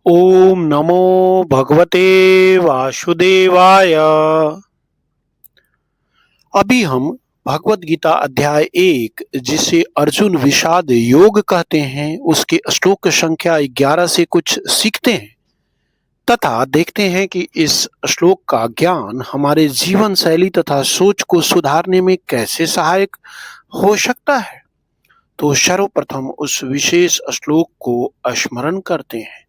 ओम नमो भगवते वासुदेवाय। अभी हम भगवत गीता अध्याय 1 जिसे अर्जुन विषाद योग कहते हैं उसके श्लोक संख्या 11 से कुछ सीखते हैं तथा देखते हैं कि इस श्लोक का ज्ञान हमारे जीवन शैली तथा सोच को सुधारने में कैसे सहायक हो सकता है। तो सर्वप्रथम उस विशेष श्लोक को स्मरण करते हैं।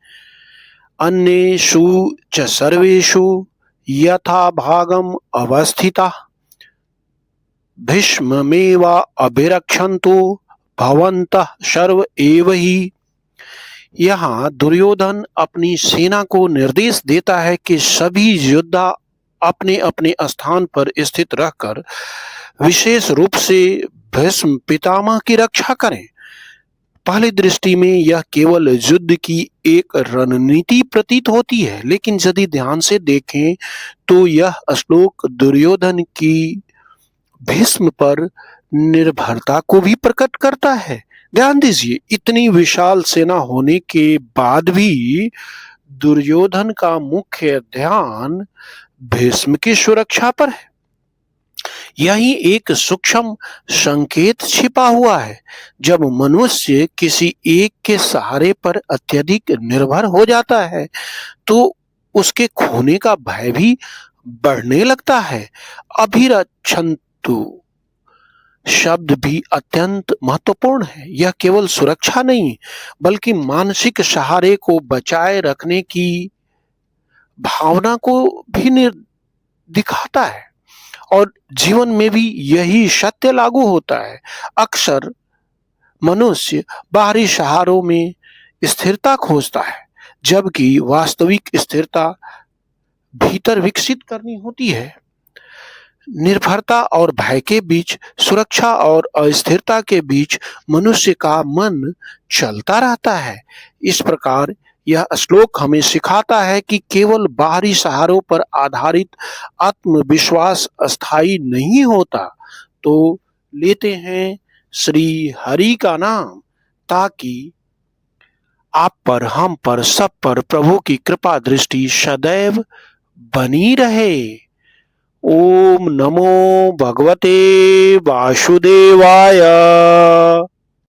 अन्येषु च सर्वेषु यथा भागम अवस्थिताः भीष्ममेवा अभिरक्षन्तु भवन्तः सर्व एव ही। यहाँ दुर्योधन अपनी सेना को निर्देश देता है कि सभी योद्धा अपने अपने स्थान पर स्थित रहकर विशेष रूप से भीष्म पितामह की रक्षा करें। पहली दृष्टि में यह केवल युद्ध की एक रणनीति प्रतीत होती है, लेकिन यदि ध्यान से देखें तो यह श्लोक दुर्योधन की भीष्म पर निर्भरता को भी प्रकट करता है। ध्यान दीजिए, इतनी विशाल सेना होने के बाद भी दुर्योधन का मुख्य ध्यान भीष्म की सुरक्षा पर है। यही एक सूक्ष्म संकेत छिपा हुआ है। जब मनुष्य किसी एक के सहारे पर अत्यधिक निर्भर हो जाता है तो उसके खोने का भय भी बढ़ने लगता है। अभिरक्षन्तु शब्द भी अत्यंत महत्वपूर्ण है। यह केवल सुरक्षा नहीं बल्कि मानसिक सहारे को बचाए रखने की भावना को भी दिखाता है और जीवन में भी यही सत्य लागू होता है। अक्सर मनुष्य बाहरी सहारों में स्थिरता खोजता है, जबकि वास्तविक स्थिरता भीतर विकसित करनी होती है। निर्भरता और भय के बीच, सुरक्षा और अस्थिरता के बीच मनुष्य का मन चलता रहता है। इस प्रकार यह श्लोक हमें सिखाता है कि केवल बाहरी सहारों पर आधारित आत्मविश्वास अस्थायी नहीं होता। तो लेते हैं श्री हरि का नाम ताकि आप पर, हम पर, सब पर प्रभु की कृपा दृष्टि सदैव बनी रहे। ओम नमो भगवते वासुदेवाय।